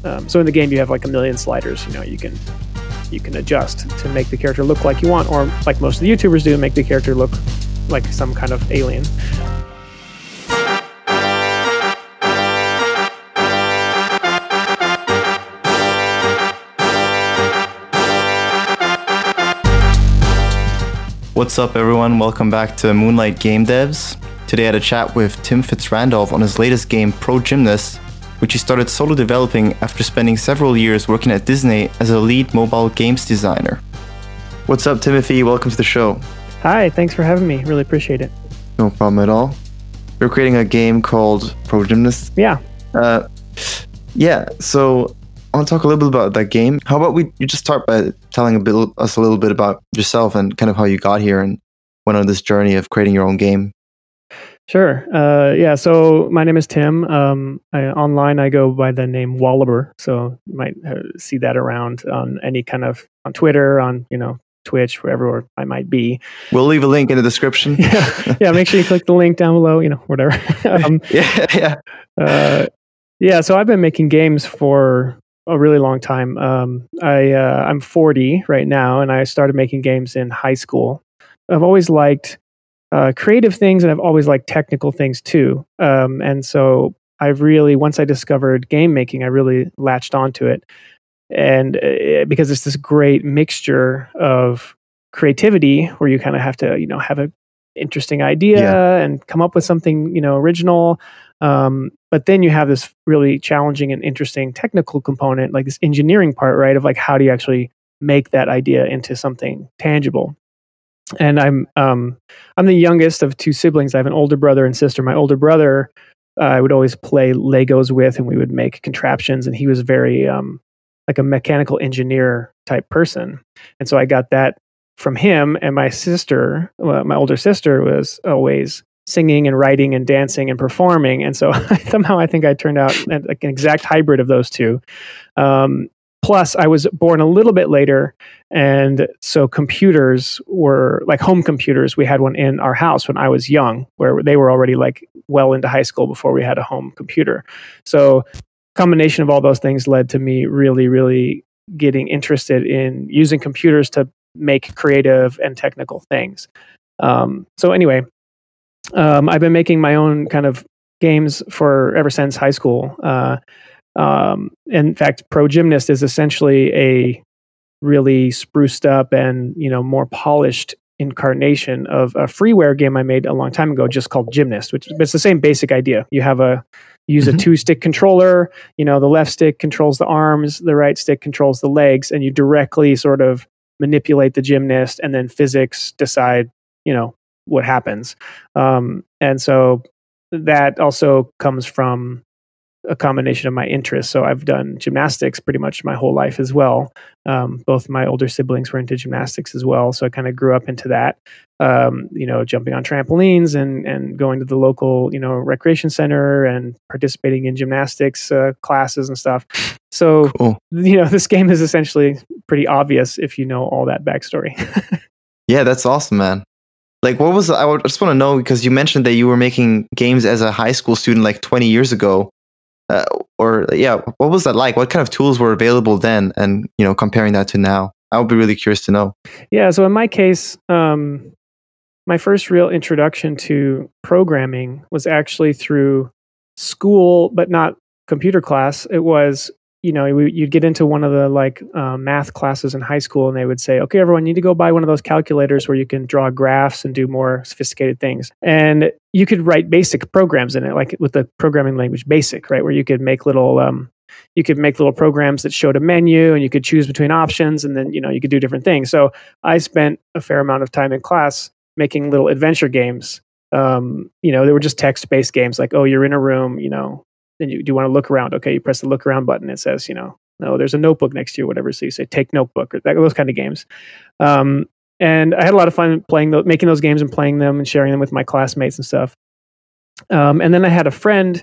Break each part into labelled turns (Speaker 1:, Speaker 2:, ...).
Speaker 1: So in the game, you have like a million sliders. You can adjust to make the character look like you want, or like most of the YouTubers do, make the character look like some kind of alien.
Speaker 2: What's up, everyone? Welcome back to Moonlight Game Devs. Today I had a chat with Tim Fitz Randolph on his latest game, Pro Gymnast, which he started solo developing after spending several years working at Disney as a lead mobile games designer. What's up, Timothy? Welcome to the show.
Speaker 1: Hi, thanks for having me. Really appreciate it.
Speaker 2: No problem at all. You're creating a game called Pro Gymnast?
Speaker 1: Yeah.
Speaker 2: So I want to talk a little bit about that game. How about you just start by telling us a little bit about yourself and kind of how you got here and went on this journey of creating your own game?
Speaker 1: Sure. So my name is Tim. Online, I go by the name Wallaber. So you might see that around on on Twitter, on, Twitch, wherever I might be.
Speaker 2: We'll leave a link in the description.
Speaker 1: Yeah. Make sure you click the link down below, whatever. So I've been making games for a really long time. I'm 40 right now, and I started making games in high school. I've always liked creative things, and I've always liked technical things too. And so once I discovered game making, I really latched onto it. And because it's this great mixture of creativity where you kind of have to, have an interesting idea and come up with something, original. But then you have this really challenging and interesting technical component, like this engineering part, right? Of like, how do you actually make that idea into something tangible? And I'm the youngest of two siblings. I have an older brother and sister. My older brother, I would always play Legos with, and we would make contraptions. And he was very like a mechanical engineer type person. And so I got that from him. And my sister, my older sister, was always singing and writing and dancing and performing. And so somehow I think I turned out like an exact hybrid of those two. Plus, I was born a little bit later. And so computers were like home computers. We had one in our house when I was young, where they were already like well into high school before we had a home computer. So combination of all those things led to me really, really getting interested in using computers to make creative and technical things. So anyway, I've been making my own kind of games ever since high school. In fact, Pro Gymnast is essentially a really spruced up and more polished incarnation of a freeware game I made a long time ago, just called Gymnast, which it's the same basic idea. You use a 2-stick controller. The left stick controls the arms, the right stick controls the legs, and you directly sort of manipulate the gymnast, and then physics decide, what happens. And so that also comes from a combination of my interests. So I've done gymnastics pretty much my whole life as well. Both my older siblings were into gymnastics as well. So I kind of grew up into that, jumping on trampolines and going to the local, recreation center and participating in gymnastics classes and stuff. So, cool. This game is essentially pretty obvious if you know all that backstory.
Speaker 2: Yeah, that's awesome, man. Like, what was I just want to know, because you mentioned that you were making games as a high school student like 20 years ago. What was that like? What kind of tools were available then, and comparing that to now? I would be really curious to know.
Speaker 1: Yeah, so in my case, my first real introduction to programming was actually through school, but not computer class. It was, you'd get into one of the math classes in high school, and they would say, okay, everyone, you need to go buy one of those calculators where you can draw graphs and do more sophisticated things. And you could write basic programs in it, like with the programming language BASIC, right? Where you could make little programs that showed a menu, and you could choose between options, and then, you could do different things. So I spent a fair amount of time in class making little adventure games. They were just text-based games, like, oh, you're in a room, then do you want to look around? Okay, you press the look around button. It says, no, there's a notebook next to you, whatever. So you say, take notebook, or those kind of games. And I had a lot of fun making those games and playing them and sharing them with my classmates and stuff. And then I had a friend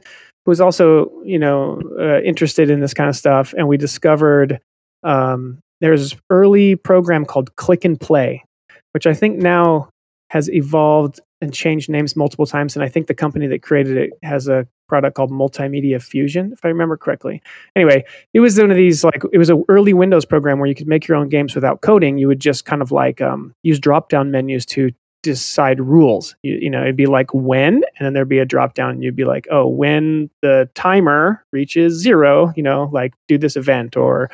Speaker 1: who was also, interested in this kind of stuff. And we discovered there's this early program called Click and Play, which I think now has evolved and changed names multiple times. And I think the company that created it has a product called Multimedia Fusion, if I remember correctly. Anyway, it was one of these, like, it was an early Windows program where you could make your own games without coding. You would just kind of like use drop-down menus to decide rules. You know, it'd be like when, and then there'd be a drop-down, and you'd be like, oh, when the timer reaches 0, you know, like do this event or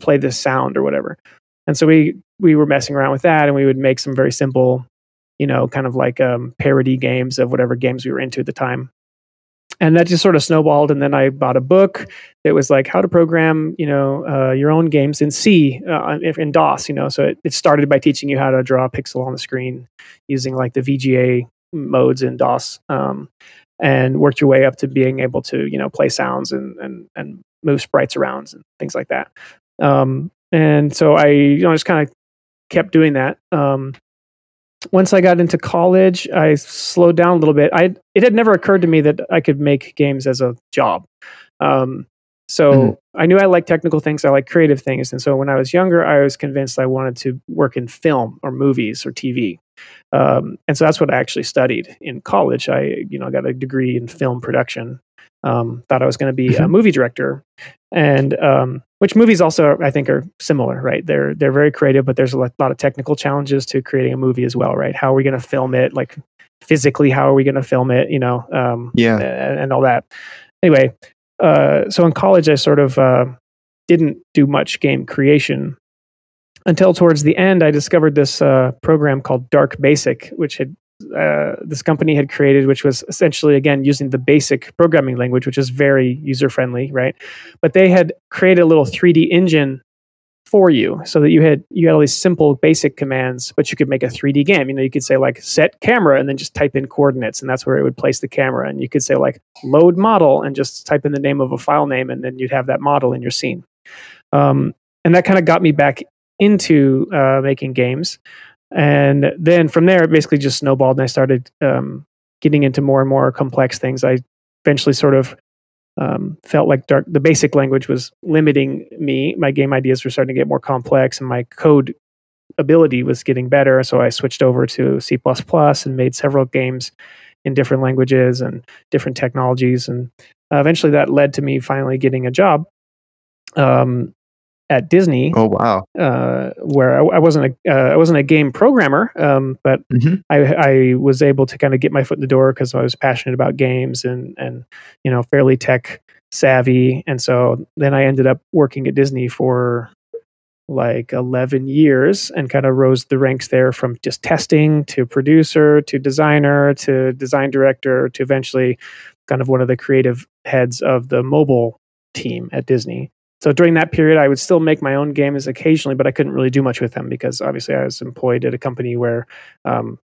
Speaker 1: play this sound or whatever. And so we were messing around with that, and we would make some very simple, you know, kind of like parody games of whatever games we were into at the time. And that just sort of snowballed. And then I bought a book that was like how to program, you know, your own games in C, in DOS, you know. So it started by teaching you how to draw a pixel on the screen using like the VGA modes in DOS, and worked your way up to being able to, you know, play sounds and move sprites around and things like that. And so I, you know, just kind of kept doing that. Once I got into college, I slowed down a little bit. It had never occurred to me that I could make games as a job. So I knew I liked technical things. I like creative things. And so when I was younger, I was convinced I wanted to work in film or movies or TV. And so that's what I actually studied in college. I, you know, got a degree in film production. Thought I was going to be a movie director, and which movies also I think are similar, right? They're very creative, but there's a lot of technical challenges to creating a movie as well, right? How are we going to film it? Like physically, how are we going to film it? You know, and all that. Anyway, so in college, I sort of didn't do much game creation until towards the end. I discovered this program called Dark Basic, which had this company had created, which was essentially, again, using the BASIC programming language, which is very user-friendly, right? But they had created a little 3D engine for you so that you had all these simple basic commands, but you could make a 3D game. You know, you could say like set camera and then just type in coordinates, and that's where it would place the camera. And you could say like load model and just type in the name of a file name, and then you'd have that model in your scene. And that kind of got me back into making games. And then from there, it basically just snowballed, and I started getting into more and more complex things. I eventually sort of felt like the basic language was limiting me. My game ideas were starting to get more complex, and my code ability was getting better. So I switched over to C++ and made several games in different languages and different technologies. And eventually that led to me finally getting a job at Disney.
Speaker 2: Oh wow!
Speaker 1: Where I wasn't a game programmer, but I was able to kind of get my foot in the door because I was passionate about games and you know, fairly tech savvy. And so then I ended up working at Disney for like 11 years and kind of rose the ranks there from just testing to producer to designer to design director to eventually kind of one of the creative heads of the mobile team at Disney. So during that period, I would still make my own games occasionally, but I couldn't really do much with them because obviously I was employed at a company where you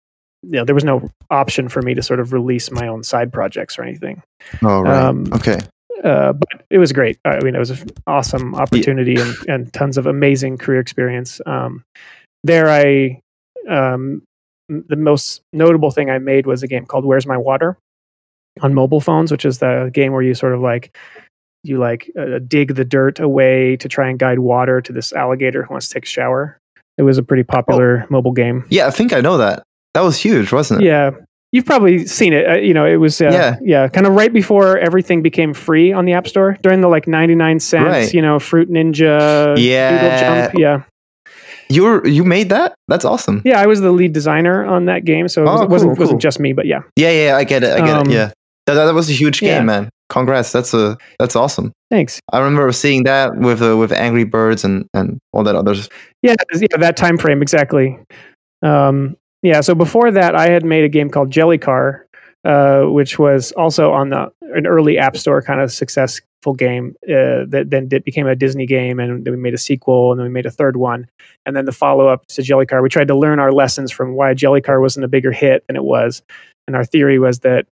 Speaker 1: know, there was no option for me to sort of release my own side projects or anything.
Speaker 2: Oh, right. Okay.
Speaker 1: But it was great. I mean, it was an awesome opportunity and tons of amazing career experience. There, the most notable thing I made was a game called Where's My Water on mobile phones, which is the game where you sort of like, dig the dirt away to try and guide water to this alligator who wants to take a shower. It was a pretty popular mobile game.
Speaker 2: Yeah, I think I know that. That was huge, wasn't it?
Speaker 1: Yeah. You've probably seen it. You know, it was, kind of right before everything became free on the App Store during the like 99 cents, right. You know, Fruit Ninja, Doodle Jump. Yeah.
Speaker 2: You made that? That's awesome.
Speaker 1: Yeah, I was the lead designer on that game. So it wasn't just me, but yeah.
Speaker 2: Yeah, I get it. Yeah. That was a huge game, man. Congrats. That's awesome.
Speaker 1: Thanks.
Speaker 2: I remember seeing that with Angry Birds and all that others.
Speaker 1: Yeah, that time frame exactly. So before that, I had made a game called Jelly Car, which was also on an early App Store kind of successful game that then became a Disney game, and then we made a sequel, and then we made a third one, and then the follow-up to Jelly Car. We tried to learn our lessons from why Jelly Car wasn't a bigger hit than it was, and our theory was that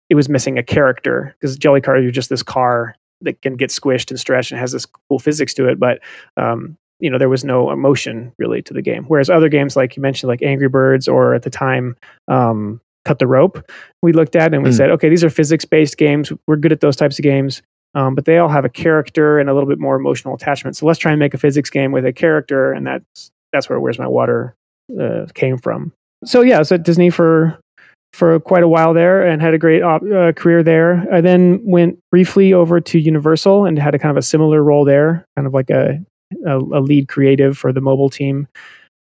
Speaker 1: it was missing a character, because Jelly Car, you're just this car that can get squished and stretched and has this cool physics to it, but you know, there was no emotion really to the game. Whereas other games, like you mentioned, like Angry Birds, or at the time Cut the Rope, we looked at and we said, okay, these are physics-based games. We're good at those types of games, but they all have a character and a little bit more emotional attachment. So let's try and make a physics game with a character, and that's where Where's My Water came from. So yeah, I was at Disney for quite a while there and had a great career there. I then went briefly over to Universal and had a kind of a similar role there, kind of like a lead creative for the mobile team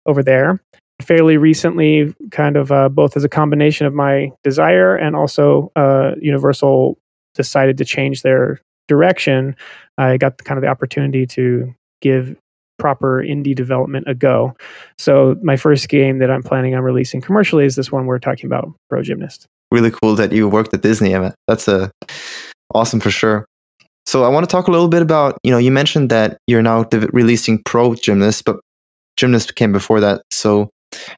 Speaker 1: over there. Fairly recently, kind of both as a combination of my desire and also Universal decided to change their direction. I got kind of the opportunity to give proper indie development a go. So my first game that I'm planning on releasing commercially is this one we're talking about, Pro Gymnast.
Speaker 2: Really cool that you worked at Disney, Emma. That's awesome for sure. So I want to talk a little bit about, you mentioned that you're now releasing Pro Gymnast, but Gymnast came before that. So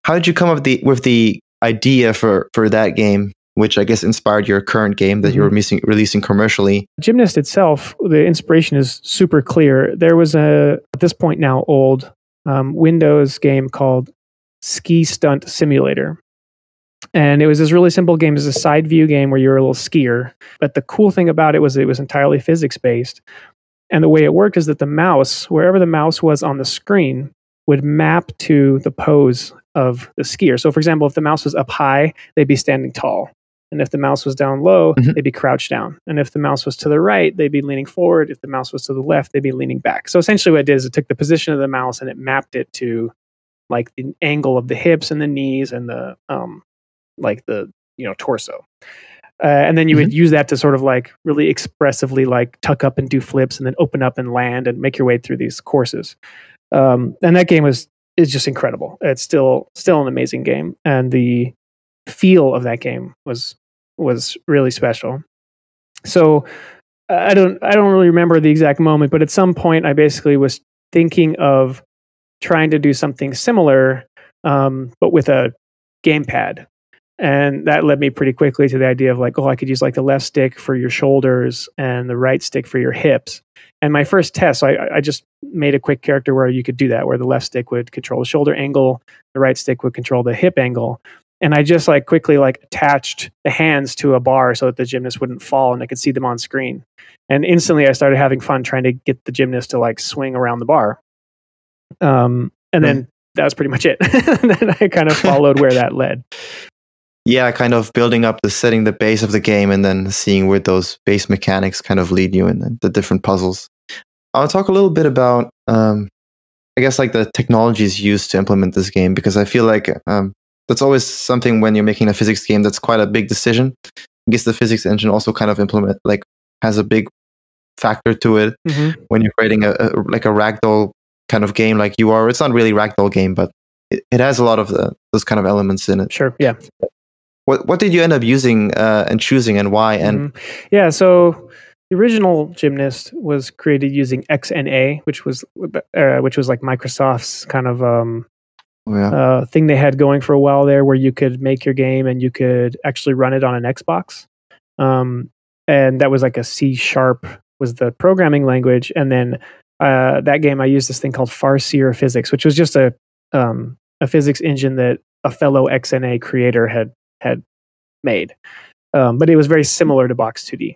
Speaker 2: how did you come up with the idea for that game, which I guess inspired your current game that you're releasing commercially?
Speaker 1: Gymnast itself, the inspiration is super clear. There was at this point now old Windows game called Stunt Simulator. And it was this really simple game. It was a side view game where you're a little skier. But the cool thing about it was entirely physics-based. And the way it worked is that the mouse, wherever the mouse was on the screen, would map to the pose of the skier. So for example, if the mouse was up high, they'd be standing tall. And if the mouse was down low, they'd be crouched down. And if the mouse was to the right, they'd be leaning forward. If the mouse was to the left, they'd be leaning back. So essentially what it did is it took the position of the mouse and it mapped it to like the angle of the hips and the knees and the torso. And then you would use that to sort of like really expressively like tuck up and do flips and then open up and land and make your way through these courses. And that game is just incredible. It's still an amazing game. And the feel of that game was really special. So I don't really remember the exact moment, but at some point I basically was thinking of trying to do something similar, but with a gamepad. And that led me pretty quickly to the idea of like, I could use like the left stick for your shoulders and the right stick for your hips. And my first test, so I just made a quick character where you could do that, where the left stick would control the shoulder angle, the right stick would control the hip angle. And I just like quickly like attached the hands to a bar so that the gymnast wouldn't fall and I could see them on screen. And instantly I started having fun trying to get the gymnast to like swing around the bar. And then that was pretty much it. And then I kind of followed where that led.
Speaker 2: Yeah, kind of building up setting the base of the game and then seeing where those base mechanics kind of lead you in the different puzzles. I'll talk a little bit about, I guess, like the technologies used to implement this game, because I feel like that's always something when you're making a physics game that's quite a big decision. I guess the physics engine also kind of has a big factor to it when you're creating a ragdoll kind of game like you are. It's not really a ragdoll game, but it has a lot of those kind of elements in it.
Speaker 1: Sure, yeah.
Speaker 2: What did you end up using and choosing, and why? And
Speaker 1: yeah, so the original Gymnast was created using XNA, which was like Microsoft's kind of thing they had going for a while there, where you could make your game and you could actually run it on an Xbox. And that was like a C# was the programming language, and then that game I used this thing called Farseer Physics, which was just a physics engine that a fellow XNA creator had made, but it was very similar to Box 2D.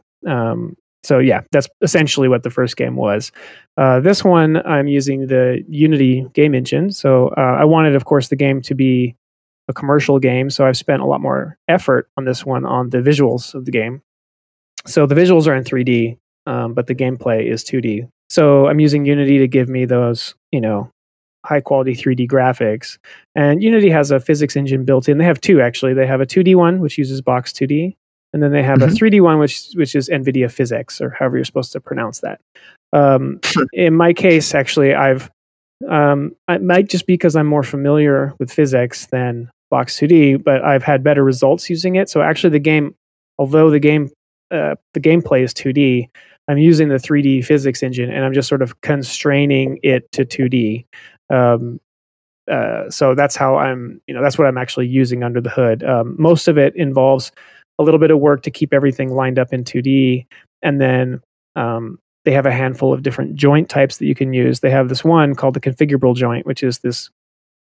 Speaker 1: So yeah, that's essentially what the first game was. This one, I'm using the Unity game engine. So I wanted, of course, the game to be a commercial game. So I've spent a lot more effort on this one on the visuals of the game. So the visuals are in 3D, but the gameplay is 2D. So I'm using Unity to give me those, high quality 3D graphics. And Unity has a physics engine built in. They have two, actually. They have a 2D one, which uses Box 2D. And then they have a 3D one, which is NVIDIA Physics, or however you're supposed to pronounce that. In my case, actually, it might just be because I'm more familiar with physics than Box 2D, but I've had better results using it. So actually the game, although the gameplay is 2D, I'm using the 3D physics engine, and I'm just sort of constraining it to 2D. So that's how that's what I'm actually using under the hood. Most of it involves a little bit of work to keep everything lined up in 2D. And then they have a handful of different joint types that you can use. They have this one called the configurable joint, which is this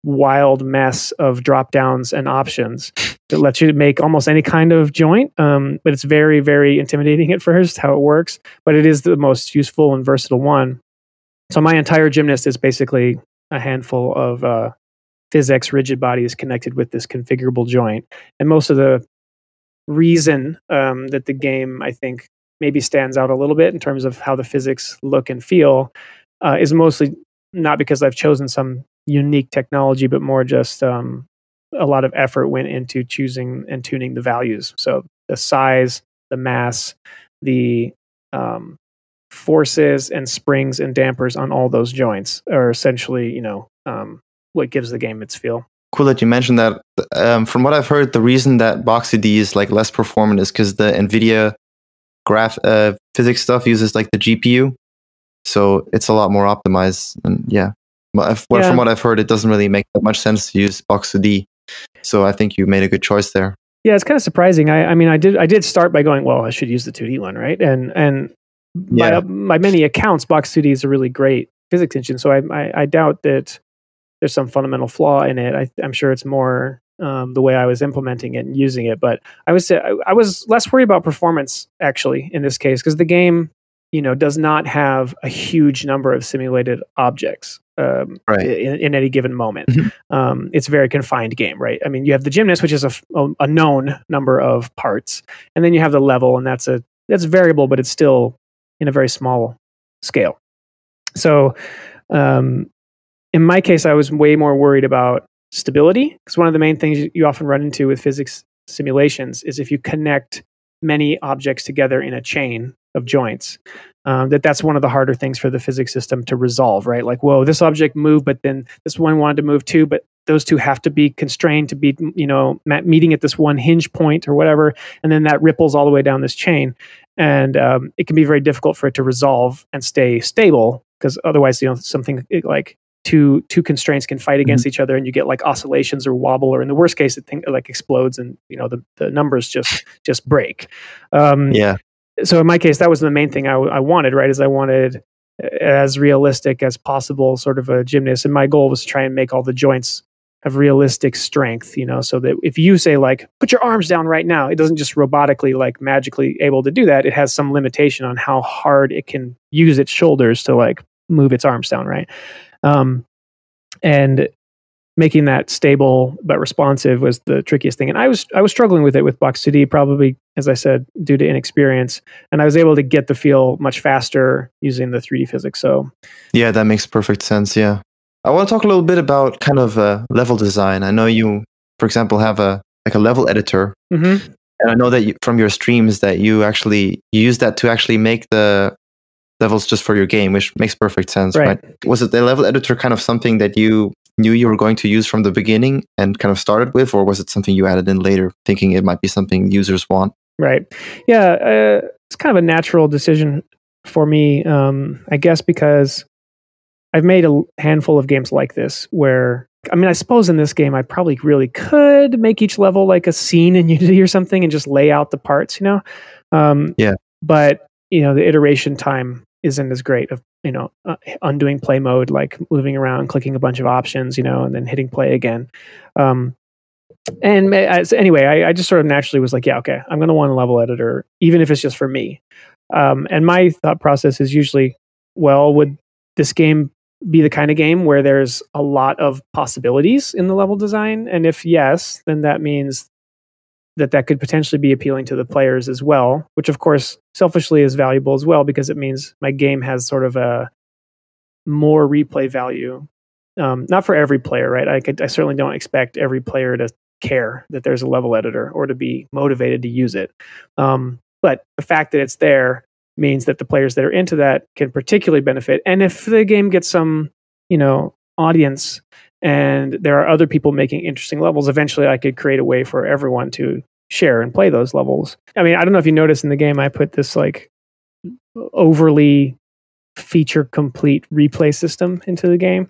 Speaker 1: wild mess of drop downs and options that lets you make almost any kind of joint. But it's very, very intimidating at first how it works, but it is the most useful and versatile one. So my entire Gymnast is basically a handful of PhysX rigid body is connected with this configurable joint. And most of the reason that the game, I think, maybe stands out a little bit in terms of how the physics look and feel is mostly not because I've chosen some unique technology, but more just a lot of effort went into choosing and tuning the values. So the size, the mass, the forces and springs and dampers on all those joints are essentially, what gives the game its feel.
Speaker 2: Cool that you mentioned that. From what I've heard, the reason that Box 2D is like less performant is because the NVIDIA physics stuff uses like the GPU, so it's a lot more optimized. And from what I've heard, it doesn't really make that much sense to use Box 2D. So I think you made a good choice there.
Speaker 1: Yeah, it's kind of surprising. I did start by going, well, I should use the 2D one, right? And by many accounts, Box 2D is a really great physics engine. So I doubt that there's some fundamental flaw in it. I'm sure it's more the way I was implementing it and using it. But I was less worried about performance actually in this case, because the game, does not have a huge number of simulated objects in any given moment. It's a very confined game, right? I mean, you have the Gymnast, which is a known number of parts, and then you have the level, and that's variable, but it's still in a very small scale. So, in my case, I was way more worried about stability, because one of the main things you often run into with physics simulations is if you connect many objects together in a chain of joints, that's one of the harder things for the physics system to resolve, right? Like, whoa, this object moved, but then this one wanted to move too, but those two have to be constrained to be, meeting at this one hinge point or whatever, and then that ripples all the way down this chain. And it can be very difficult for it to resolve and stay stable, because otherwise, something like two constraints can fight against each other, and you get like oscillations or wobble, or in the worst case, the thing like explodes, and the numbers just break. So in my case, that was the main thing I wanted, right? Is I wanted as realistic as possible, sort of a Gymnast, and my goal was to try and make all the joints have realistic strength, so that if you say like, put your arms down right now, it doesn't just robotically, like magically able to do that. It has some limitation on how hard it can use its shoulders to like move its arms down, right? And making that stable but responsive was the trickiest thing. And I was struggling with it with Box 2D, probably, as I said, due to inexperience. And I was able to get the feel much faster using the 3D physics. So
Speaker 2: yeah, that makes perfect sense. Yeah. I want to talk a little bit about kind of level design. I know you, for example, have a level editor. And I know that from your streams that you use that to actually make the levels just for your game, which makes perfect sense, right? Was it the level editor kind of something that you knew you were going to use from the beginning and kind of started with, or was it something you added in later, thinking it might be something users want?
Speaker 1: Right. Yeah, it's kind of a natural decision for me, I guess, because I've made a handful of games like this where, I suppose in this game, I probably really could make each level like a scene in Unity or something and just lay out the parts, But, the iteration time isn't as great of, undoing play mode, like moving around, clicking a bunch of options, and then hitting play again. Anyway, I just sort of naturally was like, yeah, okay, I'm going to want a level editor, even if it's just for me. And my thought process is usually, well, would this game be the kind of game where there's a lot of possibilities in the level design? And if yes, then that means that could potentially be appealing to the players as well, which of course selfishly is valuable as well, because it means my game has sort of a more replay value. Not for every player, right? I certainly don't expect every player to care that there's a level editor or to be motivated to use it. But the fact that it's there means that the players that are into that can particularly benefit. And if the game gets some, audience, and there are other people making interesting levels, eventually I could create a way for everyone to share and play those levels. I don't know if you noticed in the game, I put this like overly feature complete replay system into the game.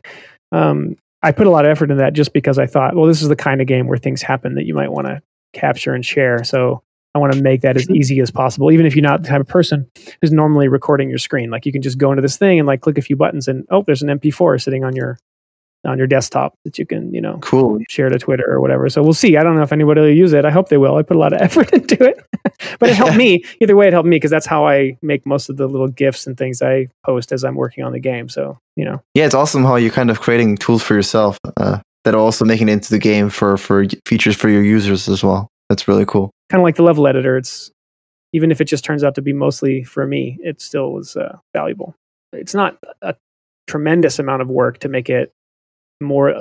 Speaker 1: I put a lot of effort in that just because I thought, well, this is the kind of game where things happen that you might want to capture and share. So I want to make that as easy as possible, even if you're not the type of person who's normally recording your screen. Like you can just go into this thing and like click a few buttons and, oh, there's an MP4 sitting on your desktop that you can,
Speaker 2: cool,
Speaker 1: share to Twitter or whatever. So we'll see. I don't know if anybody will use it. I hope they will. I put a lot of effort into it, but it helped me. Either way, it helped me because that's how I make most of the little GIFs and things I post as I'm working on the game. So,
Speaker 2: Yeah, it's awesome how you're kind of creating tools for yourself. that are also making it into the game for features for your users as well. That's really cool.
Speaker 1: Kind of like the level editor. It's even if it just turns out to be mostly for me, it still was valuable. It's not a tremendous amount of work to make it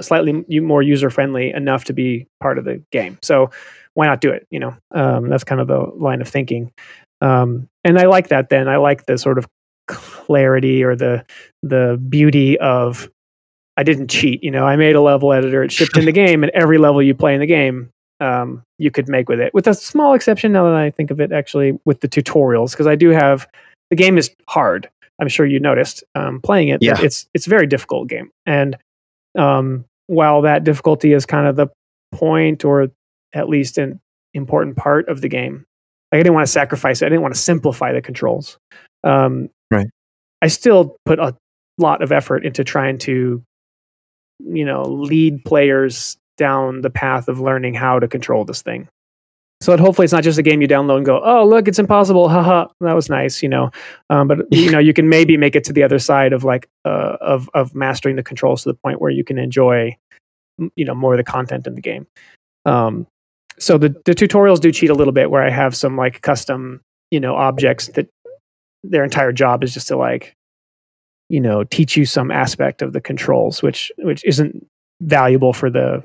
Speaker 1: slightly more user friendly enough to be part of the game. So why not do it? That's kind of the line of thinking. And I like that. Then I like the sort of clarity or the beauty of I didn't cheat. I made a level editor. It shipped in the game, and every level you play in the game, you could make with it. With a small exception, now that I think of it, actually, with the tutorials, because I do have the game is hard. I'm sure you noticed playing it.
Speaker 2: Yeah.
Speaker 1: It's a very difficult game, and while that difficulty is kind of the point, or at least an important part of the game, I didn't want to sacrifice it. I didn't want to simplify the controls.
Speaker 2: Right.
Speaker 1: I still put a lot of effort into trying to, lead players down the path of learning how to control this thing. So hopefully it's not just a game you download and go, oh, look, it's impossible. Haha, that was nice, But you can maybe make it to the other side of of mastering the controls to the point where you can enjoy, more of the content in the game. So the tutorials do cheat a little bit, where I have some custom, objects that their entire job is just to teach you some aspect of the controls, which isn't valuable for the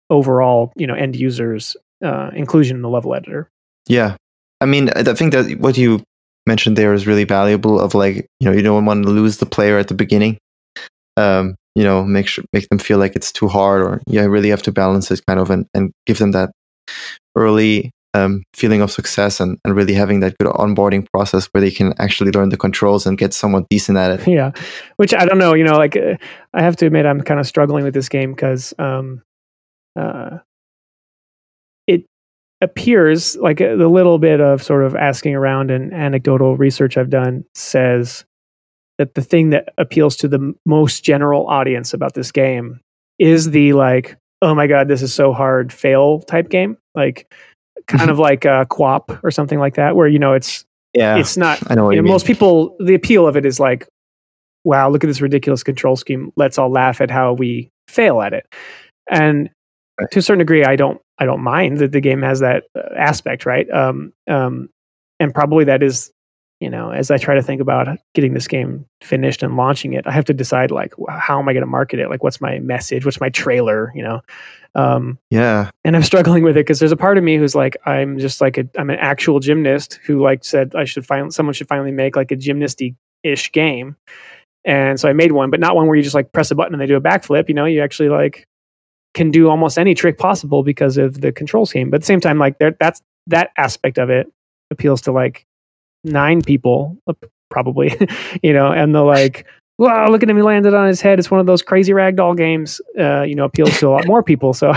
Speaker 1: overall, end users inclusion in the level editor.
Speaker 2: Yeah. I mean, I think that what you mentioned there is really valuable of you don't want to lose the player at the beginning. Make them feel like it's too hard, or really have to balance it kind of and give them that early feeling of success and really having that good onboarding process where they can actually learn the controls and get somewhat decent at it.
Speaker 1: Yeah. Which I don't know, I have to admit I'm kind of struggling with this game because it appears like the little bit of sort of asking around and anecdotal research I've done says that the thing that appeals to the most general audience about this game is the oh my God, this is so hard fail type game. Kind of like a QWOP or something like that, where, it's not,
Speaker 2: I know what you mean.
Speaker 1: Most people, the appeal of it is wow, look at this ridiculous control scheme. Let's all laugh at how we fail at it. And to a certain degree, I don't mind that the game has that aspect, right? And probably that is, as I try to think about getting this game finished and launching it, I have to decide how am I going to market it? What's my message? What's my trailer?
Speaker 2: Yeah.
Speaker 1: And I'm struggling with it because there's a part of me who's I'm just I'm an actual gymnast who said someone should finally make a gymnasty-ish game. And so I made one, but not one where you just press a button and they do a backflip. You actually can do almost any trick possible because of the control scheme. But at the same time, that aspect of it appeals to 9 people probably, and the wow, look at him, he landed on his head. It's one of those crazy ragdoll games, appeals to a lot more people. So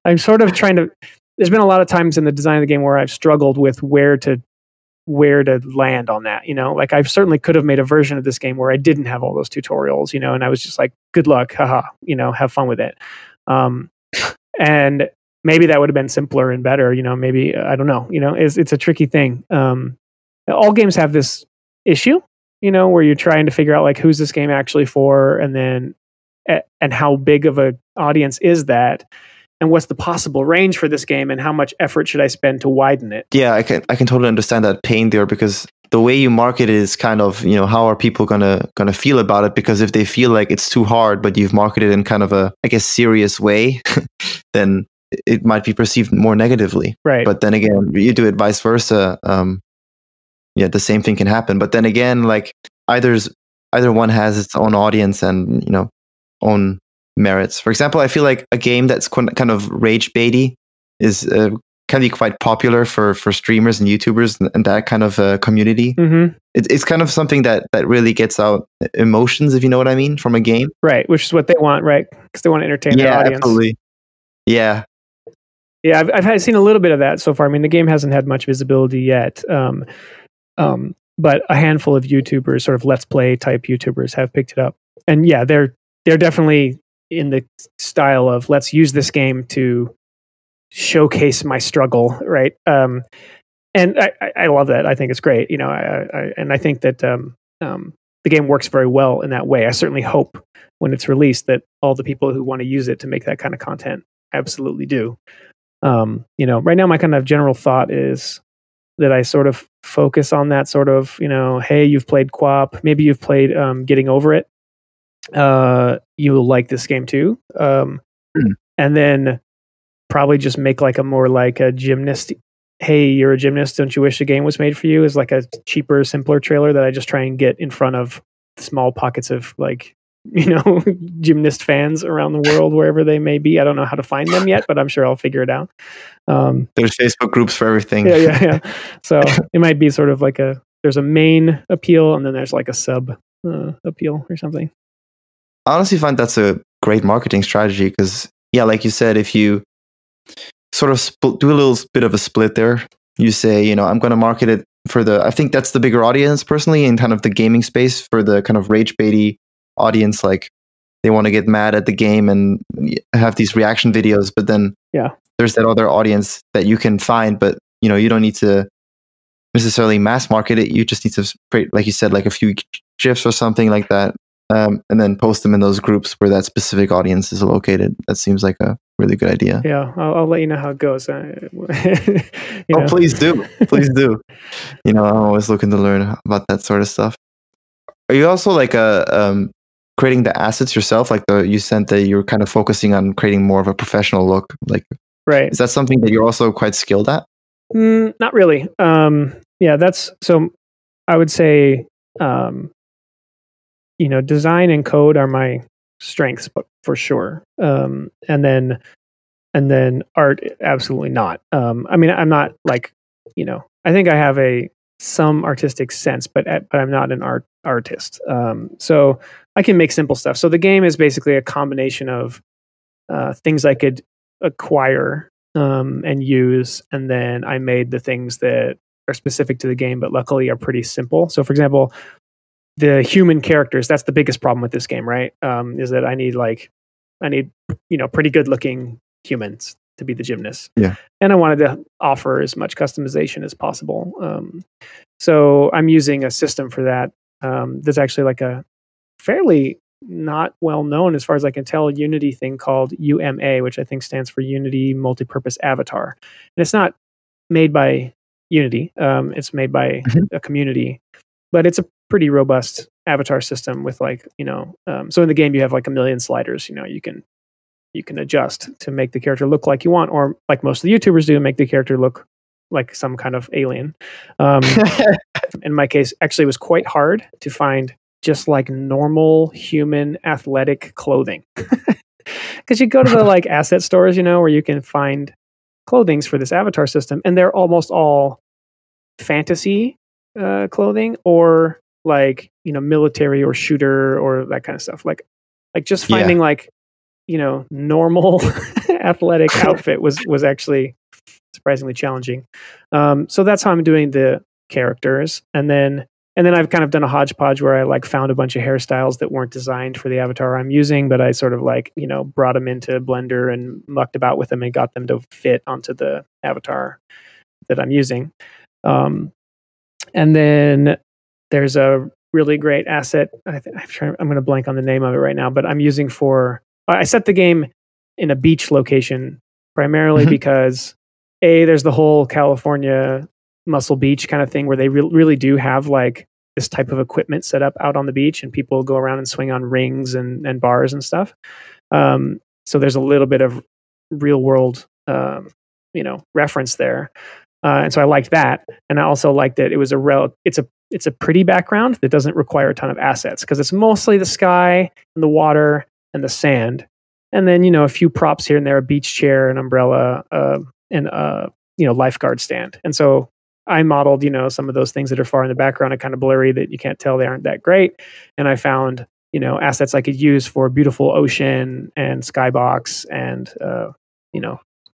Speaker 1: I'm sort of trying to, there's been a lot of times in the design of the game where I've struggled with where to land on that, I certainly could have made a version of this game where I didn't have all those tutorials, and I was just good luck, haha, have fun with it. And maybe that would have been simpler and better, maybe, I don't know, it's a tricky thing. All games have this issue, where you're trying to figure out who's this game actually for, and then and how big of a audience is that, and what's the possible range for this game, and how much effort should I spend to widen it?
Speaker 2: Yeah, I can totally understand that pain there, because the way you market it is kind of, how are people gonna feel about it? Because if they feel like it's too hard, but you've marketed in kind of a, I guess, serious way, then it might be perceived more negatively.
Speaker 1: Right.
Speaker 2: But then again, you do it vice versa. The same thing can happen. But then again, either one has its own audience and own merits. For example, I feel like a game that's kind of rage baity is can be quite popular for streamers and YouTubers and that kind of community.
Speaker 1: Mm-hmm.
Speaker 2: It's kind of something that really gets out emotions, if you know what I mean, from a game.
Speaker 1: Right, which is what they want, right? Because they want to entertain their audience.
Speaker 2: Absolutely. Yeah.
Speaker 1: Yeah, I've seen a little bit of that so far. I mean, the game hasn't had much visibility yet. But a handful of YouTubers, sort of Let's Play type YouTubers, have picked it up. And yeah, they're definitely in the style of let's use this game to showcase my struggle, right? And I love that. I think it's great, and I think that the game works very well in that way. I certainly hope when it's released that all the people who want to use it to make that kind of content absolutely do. Right now my kind of general thought is that I sort of focus on that sort of, hey, you've played QWOP, maybe you've played Getting Over It. You'll like this game too. And then probably just make like a gymnast. Hey, you're a gymnast. Don't you wish a game was made for you? Is like a cheaper, simpler trailer that I just try and get in front of small pockets of gymnast fans around the world, wherever they may be. I don't know how to find them yet, but I'm sure I'll figure it out.
Speaker 2: There's Facebook groups for everything.
Speaker 1: Yeah. So it might be sort of like there's a main appeal and then there's like a sub appeal or something.
Speaker 2: I honestly find that's a great marketing strategy because, like you said, if you sort of do a little bit of a split there, you say, I'm going to market it I think that's the bigger audience personally in kind of the gaming space. For the kind of rage baity audience, like they want to get mad at the game and have these reaction videos, but then there's that other audience that you can find, but you don't need to necessarily mass market it. You just need to create, like you said, like a few GIFs or something like that, and then post them in those groups where that specific audience is located. That seems like a really good idea.
Speaker 1: Yeah, I'll let you know how it goes.
Speaker 2: Please do. Please do. I'm always looking to learn about that sort of stuff. Are you also like creating the assets yourself? Like you said that you're kind of focusing on creating more of a professional look. Like,
Speaker 1: right?
Speaker 2: Is that something that you're also quite skilled at?
Speaker 1: Not really. That's so. I would say, design and code are my strengths, but for sure. And then art, absolutely not. I'm not like, I think I have some artistic sense, but I'm not an artist. So I can make simple stuff. So the game is basically a combination of things I could acquire and use, and then I made the things that are specific to the game, but luckily are pretty simple. So, for example, the human characters, that's the biggest problem with this game, right? Is that I need pretty good looking humans to be the gymnasts.
Speaker 2: Yeah.
Speaker 1: And I wanted to offer as much customization as possible. So I'm using a system for that. There's actually like a fairly not well known, as far as I can tell, Unity thing called UMA, which I think stands for Unity Multipurpose Avatar. And it's not made by Unity. It's made by a community, but it's a pretty robust avatar system with so in the game you have like a million sliders. You can adjust to make the character look like you want, or like most of the YouTubers do, make the character look like some kind of alien. In my case, actually, it was quite hard to find just like normal human athletic clothing, because you go to the like asset stores, where you can find clothings for this avatar system, and they're almost all fantasy clothing or like military or shooter or that kind of stuff. Like just finding normal athletic outfit was actually surprisingly challenging. So that's how I'm doing the characters, and then I've kind of done a hodgepodge where I like found a bunch of hairstyles that weren't designed for the avatar I'm using, but I sort of brought them into Blender and mucked about with them and got them to fit onto the avatar that I'm using. And then there's a really great asset. I'm going to blank on the name of it right now, but I'm using I set the game in a beach location primarily because there's the whole California Muscle Beach kind of thing where they really do have like this type of equipment set up out on the beach, and people go around and swing on rings and bars and stuff. So there's a little bit of real world, reference there. And so I liked that. And I also liked that it was it's a pretty background that doesn't require a ton of assets, because it's mostly the sky and the water and the sand. And then, a few props here and there, a beach chair, an umbrella, and lifeguard stand. And so I modeled, some of those things that are far in the background and kind of blurry that you can't tell they aren't that great. And I found, assets I could use for beautiful ocean and skybox and,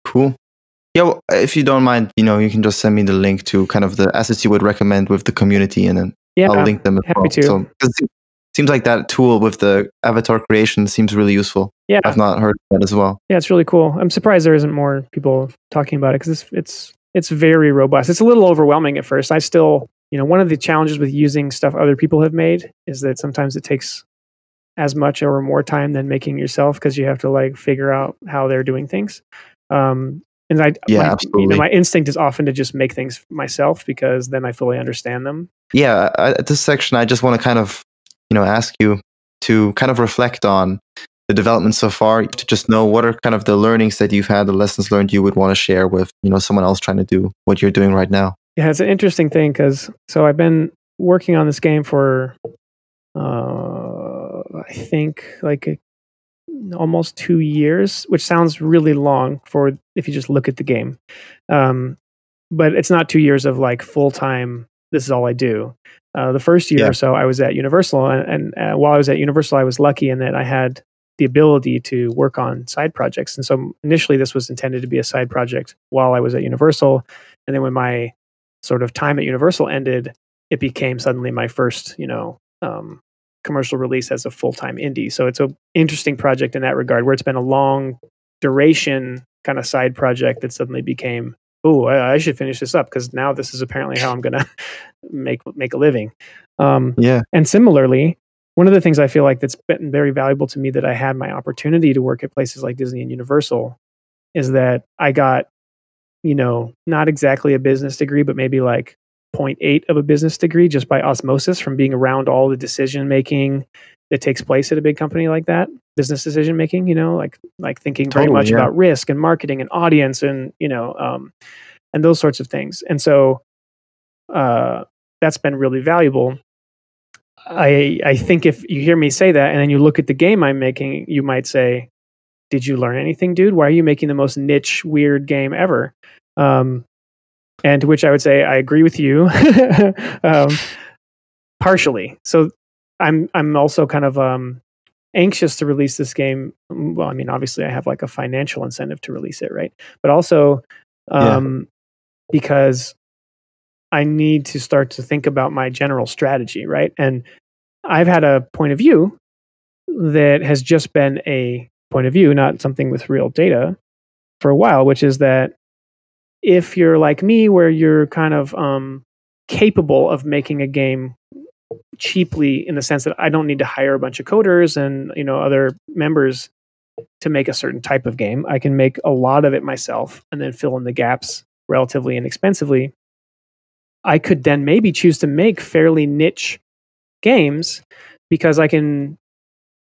Speaker 2: Cool. Yeah, well, if you don't mind, you can just send me the link to kind of the assets you would recommend with the community, and then I'll link them as
Speaker 1: happy
Speaker 2: well.
Speaker 1: to.
Speaker 2: So, it seems like that tool with the avatar creation seems really useful.
Speaker 1: Yeah.
Speaker 2: I've not heard of that as well.
Speaker 1: Yeah, it's really cool. I'm surprised there isn't more people talking about it, because it's very robust. It's a little overwhelming at first. I still one of the challenges with using stuff other people have made is that sometimes it takes as much or more time than making yourself, because you have to like figure out how they're doing things. And
Speaker 2: absolutely.
Speaker 1: My instinct is often to just make things myself, because then I fully understand them.
Speaker 2: Yeah, at this section, I just want to kind of, ask you to kind of reflect on the development so far, to just know what are kind of the learnings that you've had, the lessons learned you would want to share with, someone else trying to do what you're doing right now.
Speaker 1: Yeah, it's an interesting thing, because I've been working on this game for, I think like almost 2 years, which sounds really long for if you just look at the game. But it's not 2 years of like full time. This is all I do. The first year or so, I was at Universal, and while I was at Universal, I was lucky in that I had the ability to work on side projects. And so initially, this was intended to be a side project while I was at Universal, and then when my sort of time at Universal ended, it became suddenly my first, commercial release as a full-time indie. So it's an interesting project in that regard, where it's been a long duration kind of side project that suddenly became, I should finish this up, because now this is apparently how I'm going to make a living. And similarly, one of the things I feel like that's been very valuable to me, that I had my opportunity to work at places like Disney and Universal, is that I got, not exactly a business degree, but maybe like 0.8 of a business degree just by osmosis from being around all the decision making that takes place at a big company like that. Business decision making, like thinking very much about risk and marketing and audience and and those sorts of things. And so that's been really valuable. I think if you hear me say that and then you look at the game I'm making, you might say, "Did you learn anything, dude? Why are you making the most niche, weird game ever?" And to which I would say, I agree with you, partially. So I'm also kind of anxious to release this game. Well, I mean, obviously, I have like a financial incentive to release it, right? But also because I need to start to think about my general strategy, right? And I've had a point of view that has just been a point of view, not something with real data, for a while, which is that if you're like me, where you're kind of capable of making a game cheaply, in the sense that I don't need to hire a bunch of coders and other members to make a certain type of game, I can make a lot of it myself and then fill in the gaps relatively inexpensively. I could then maybe choose to make fairly niche games, because I can.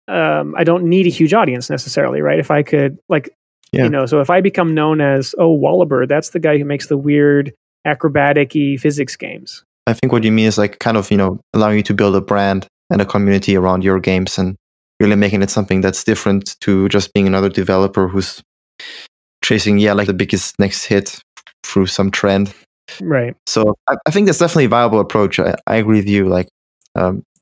Speaker 1: I don't need a huge audience necessarily, right? If I could so if I become known as, Wallaber, that's the guy who makes the weird acrobatic-y physics games.
Speaker 2: I think what you mean is like kind of, allowing you to build a brand and a community around your games and really making it something that's different to just being another developer who's chasing, like the biggest next hit through some trend.
Speaker 1: Right.
Speaker 2: So I think that's definitely a viable approach. I agree with you. Like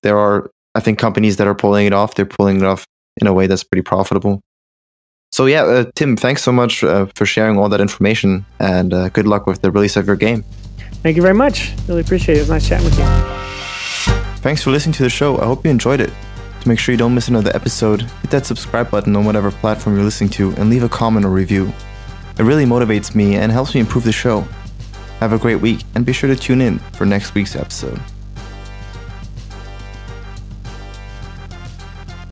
Speaker 2: there are, I think, companies that are pulling it off. They're pulling it off in a way that's pretty profitable. So Tim, thanks so much for sharing all that information, and good luck with the release of your game.
Speaker 1: Thank you very much. Really appreciate it. It was nice chatting with you.
Speaker 2: Thanks for listening to the show. I hope you enjoyed it. To make sure you don't miss another episode, hit that subscribe button on whatever platform you're listening to and leave a comment or review. It really motivates me and helps me improve the show. Have a great week, and be sure to tune in for next week's episode.